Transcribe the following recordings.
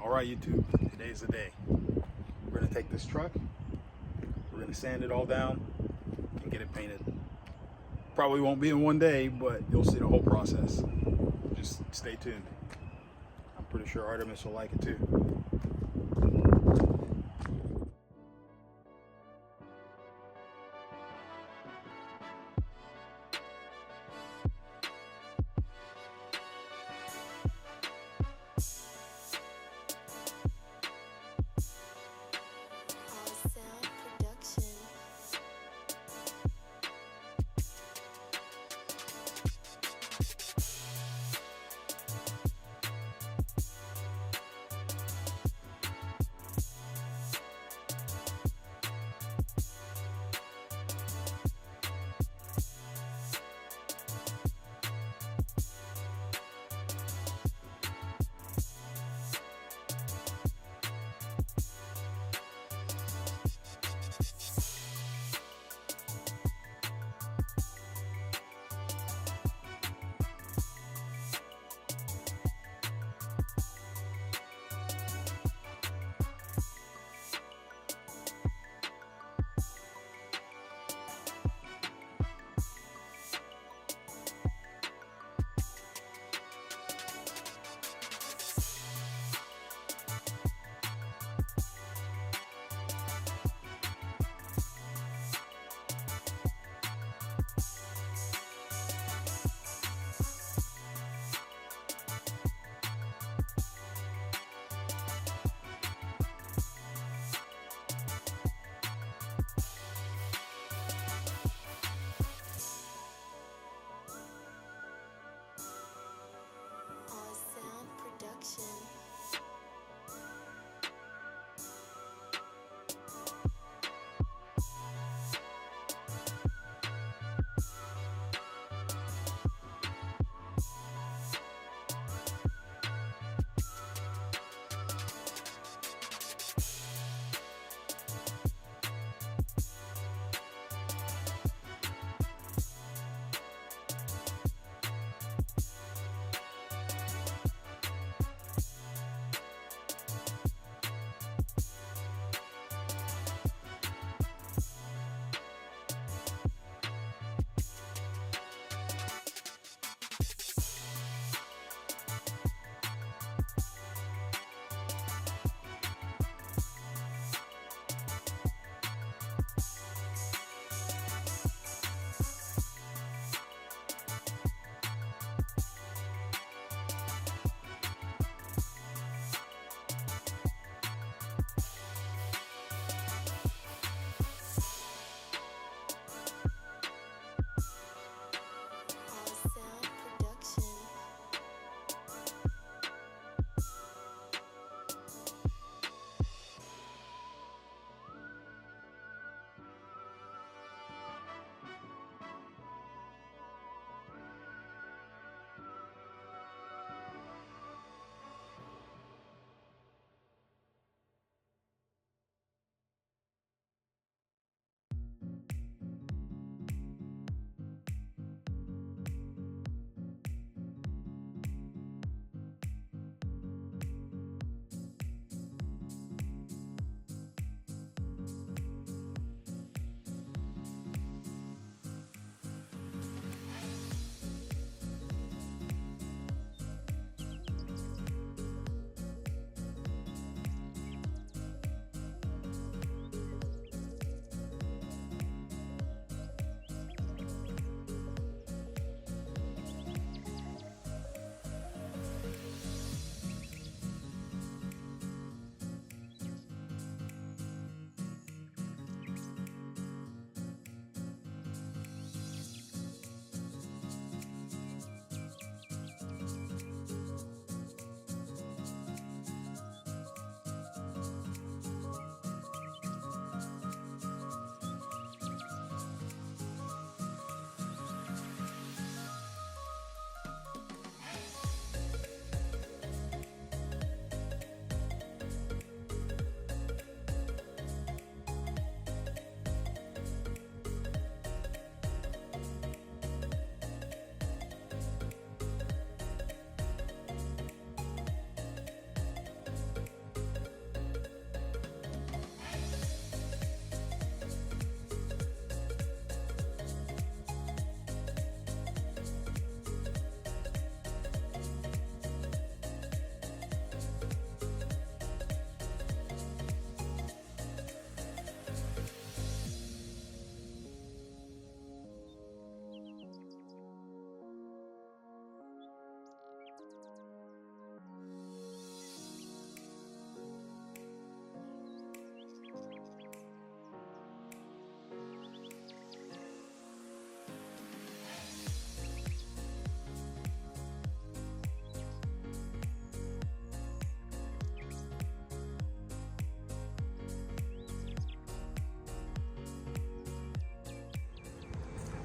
All right, YouTube, today's the day. We're gonna take this truck, we're gonna sand it all down and get it painted. Probably won't be in one day, but you'll see the whole process. Just stay tuned. I'm pretty sure Artemis will like it too.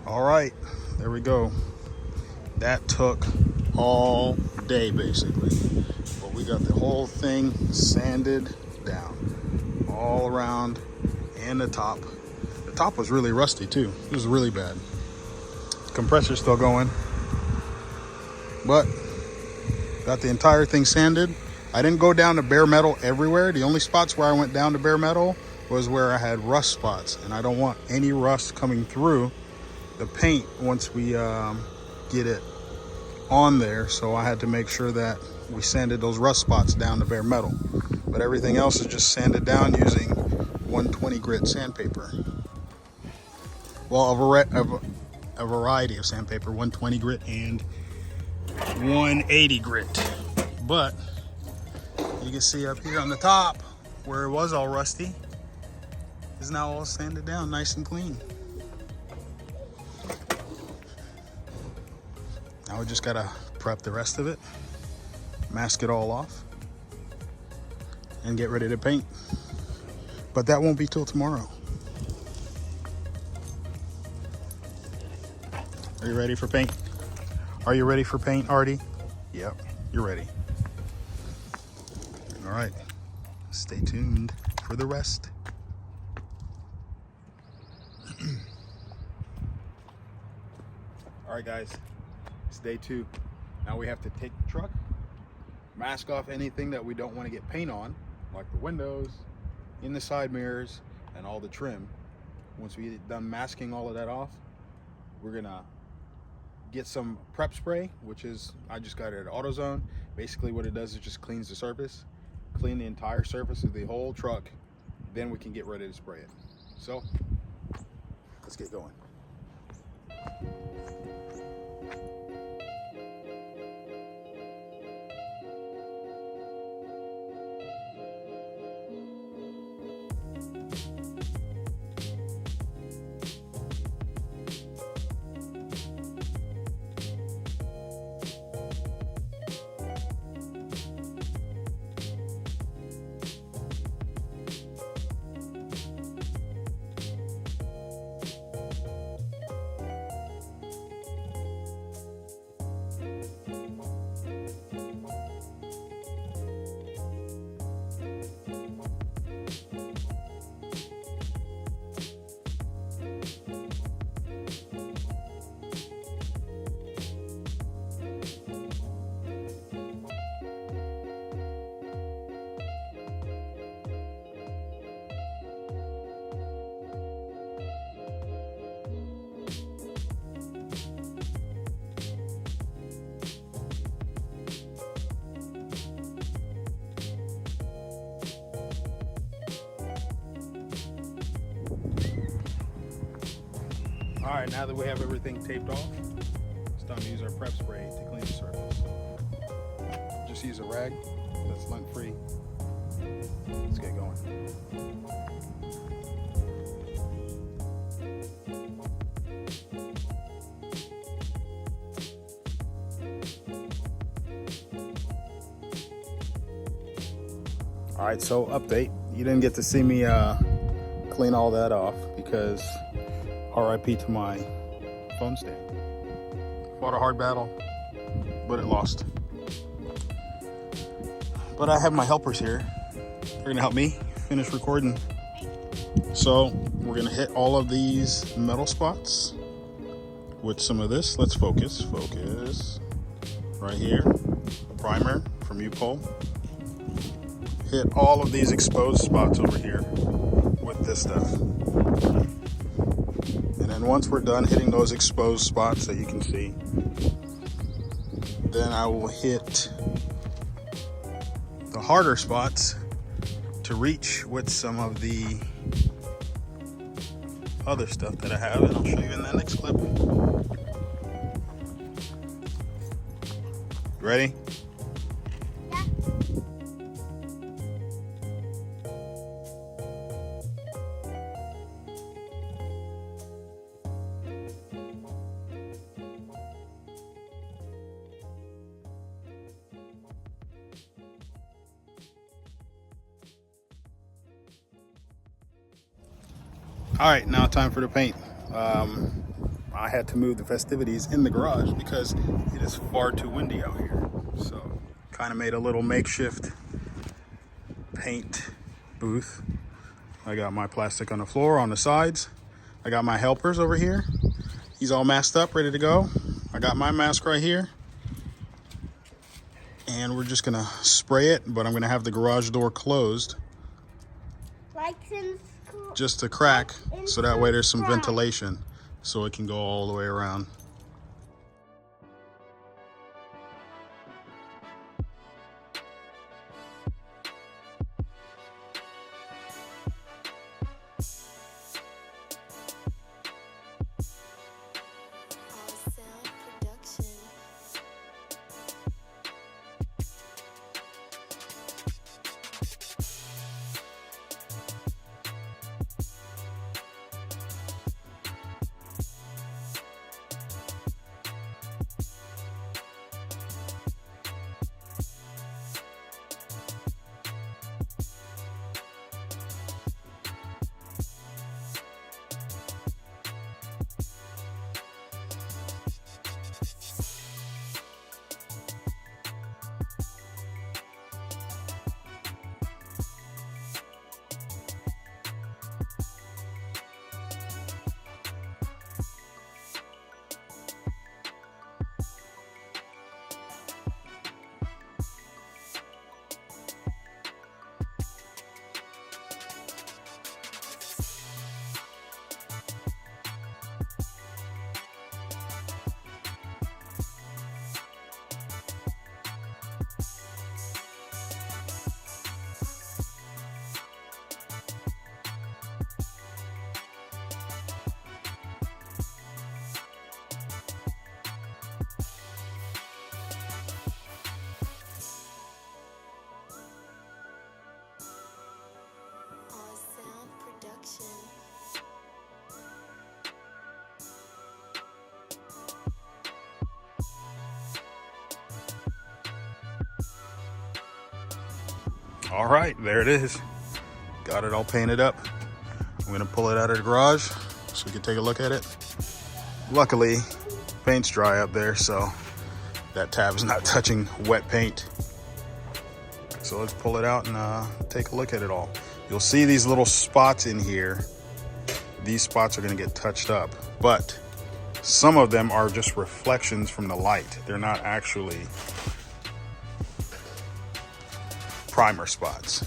All right, there we go. That took all day basically, but we got the whole thing sanded down all around, and the top was really rusty too. It was really bad. Compressor's still going, but got the entire thing sanded. I didn't go down to bare metal everywhere. The only spots where I went down to bare metal was where I had rust spots, and I don't want any rust coming through the paint once we get it on there. So I had to make sure that we sanded those rust spots down to bare metal, but everything else is just sanded down using 120 grit sandpaper. Well, a variety of sandpaper, 120 grit and 180 grit. But you can see up here on the top where it was all rusty is now all sanded down nice and clean. Now we just gotta prep the rest of it, mask it all off, and get ready to paint. But that won't be till tomorrow. Are you ready for paint? Are you ready for paint, Artie? Yep, you're ready. All right, stay tuned for the rest. All right, guys. It's day 2. Now we have to take the truck, mask off anything that we don't want to get paint on, like the windows, in the side mirrors, and all the trim. Once we get done masking all of that off, we're gonna get some prep spray, which is, I just got it at AutoZone. Basically what it does is just cleans the surface, clean the entire surface of the whole truck, then we can get ready to spray it. So let's get going. All right, now that we have everything taped off, it's time to use our prep spray to clean the surface. Just use a rag that's lint free. Let's get going. All right, so update. You didn't get to see me clean all that off because RIP to my phone stand. Fought a hard battle, but it lost. But I have my helpers here. They're gonna help me finish recording. So we're gonna hit all of these metal spots with some of this. Let's focus. Right here, primer from U-Pole. Hit all of these exposed spots over here with this stuff. And then once we're done hitting those exposed spots that you can see, then I will hit the harder spots to reach with some of the other stuff that I have, and I'll show you in the next clip. Ready? Yeah. All right, now time for the paint. I had to move the festivities in the garage because it is far too windy out here. So kind of made a little makeshift paint booth. I got my plastic on the floor, on the sides. I got my helpers over here. He's all masked up, ready to go. I got my mask right here. And we're just gonna spray it, but I'm gonna have the garage door closed. Just a crack, so that way there's some ventilation, so it can go all the way around. All right, there it is. Got it all painted up. I'm gonna pull it out of the garage so we can take a look at it. Luckily, paint's dry up there, so that tab's not touching wet paint. So let's pull it out and take a look at it all. You'll see these little spots in here. These spots are gonna get touched up, but some of them are just reflections from the light. They're not actually primer spots.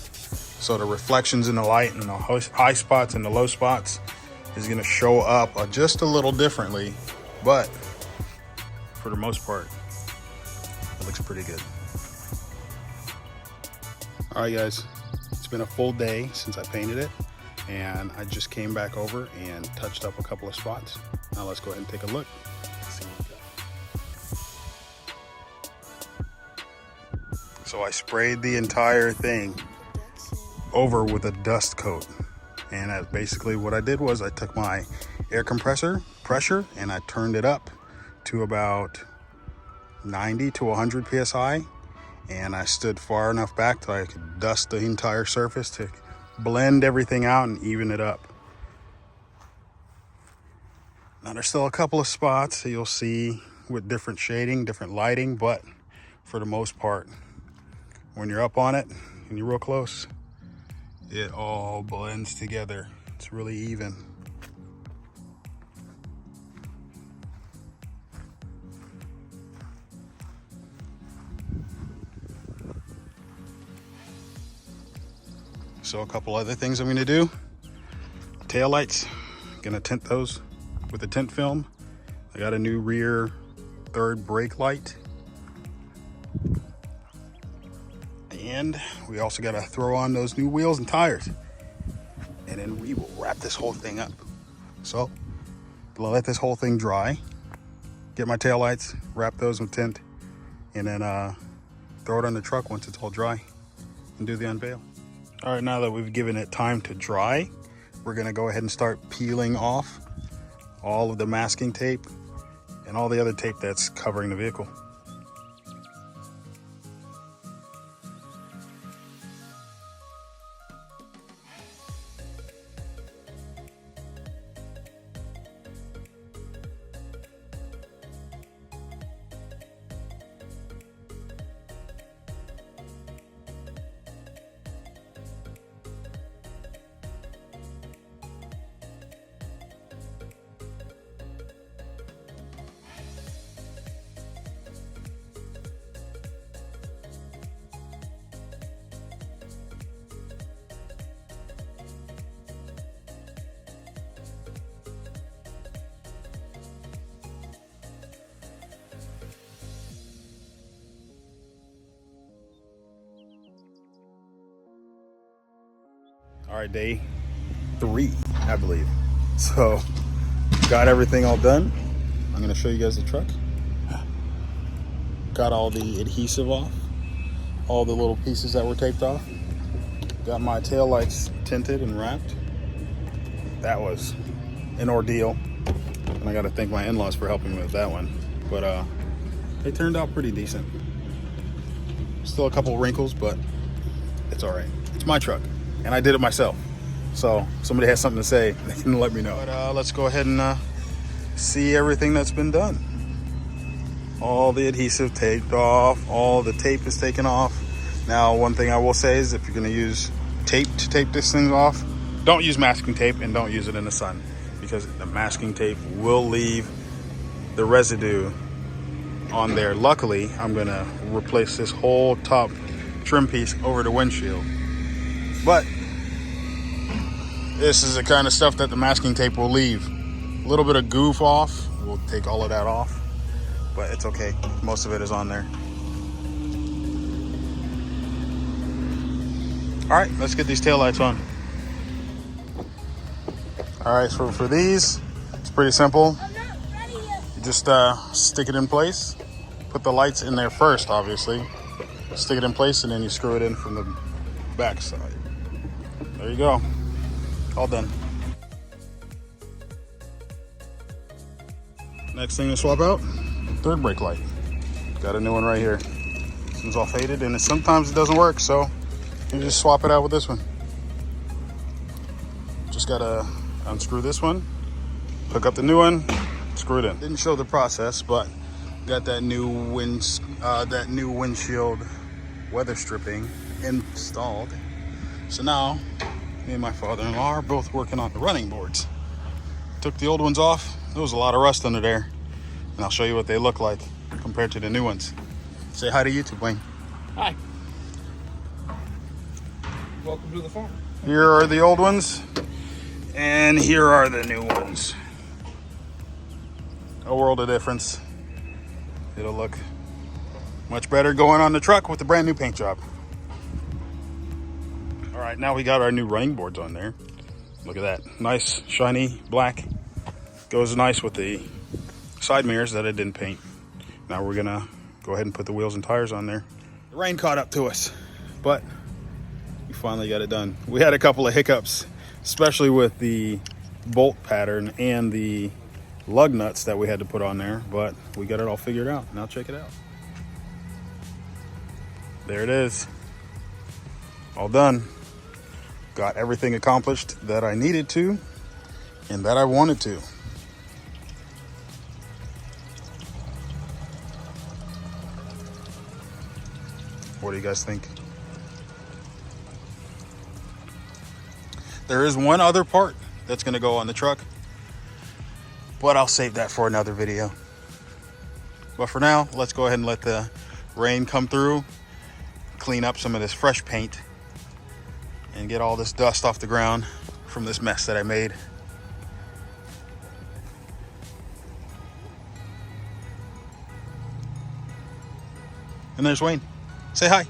So the reflections in the light and the high spots and the low spots is going to show up just a little differently, but for the most part, it looks pretty good. All right, guys, it's been a full day since I painted it, and I just came back over and touched up a couple of spots. Now let's go ahead and take a look. See what we got. So I sprayed the entire thing over with a dust coat. And that's basically what I did was I took my air compressor pressure and I turned it up to about 90 to 100 PSI. And I stood far enough back till I could dust the entire surface to blend everything out and even it up. Now there's still a couple of spots that you'll see with different shading, different lighting, but for the most part, when you're up on it and you're real close, it all blends together. It's really even. So a couple other things I'm gonna do. Taillights, gonna tint those with a tint film. I got a new rear third brake light. And we also got to throw on those new wheels and tires, and then we will wrap this whole thing up. So I'll let this whole thing dry, get my taillights, wrap those with tint, and then throw it on the truck once it's all dry and do the unveil. All right, now that we've given it time to dry, we're gonna go ahead and start peeling off all of the masking tape and all the other tape that's covering the vehicle. All right, day 3, I believe. So, got everything all done. I'm gonna show you guys the truck. Got all the adhesive off, all the little pieces that were taped off. Got my tail lights tinted and wrapped. That was an ordeal. And I gotta thank my in-laws for helping me with that one. But they turned out pretty decent. Still a couple wrinkles, but it's all right. It's my truck, and I did it myself. So if somebody has something to say, they can let me know. But let's go ahead and see everything that's been done. All the adhesive taped off, all the tape is taken off. Now, one thing I will say is if you're gonna use tape to tape this thing off, don't use masking tape and don't use it in the sun, because the masking tape will leave the residue on there. Luckily, I'm gonna replace this whole top trim piece over the windshield. But this is the kind of stuff that the masking tape will leave. A little bit of goof off, we'll take all of that off, but it's okay. Most of it is on there. All right, let's get these taillights on. All right, so for these, it's pretty simple. You just stick it in place. Put the lights in there first, obviously. Stick it in place, and then you screw it in from the back side. There you go. All done. Next thing to swap out, third brake light. Got a new one right here. This one's all faded, and sometimes it doesn't work, so you just swap it out with this one. Just gotta unscrew this one, hook up the new one, screw it in. Didn't show the process, but got that new windshield weather stripping installed. So now me and my father-in-law are both working on the running boards. Took the old ones off. There was a lot of rust under there, and I'll show you what they look like compared to the new ones. Say hi to YouTube, Wayne. Hi. Welcome to the farm. Here are the old ones, and here are the new ones. A world of difference. It'll look much better going on the truck with the brand new paint job. All right, now we got our new running boards on there. Look at that, nice shiny black. Goes nice with the side mirrors that I didn't paint. Now we're gonna go ahead and put the wheels and tires on there. The rain caught up to us, but we finally got it done. We had a couple of hiccups, especially with the bolt pattern and the lug nuts that we had to put on there, but we got it all figured out. Now check it out. There it is. All done. Got everything accomplished that I needed to and that I wanted to. What do you guys think? There is one other part that's going to go on the truck, but I'll save that for another video. But for now, let's go ahead and let the rain come through, clean up some of this fresh paint, and get all this dust off the ground from this mess that I made. And there's Wayne. Say hi.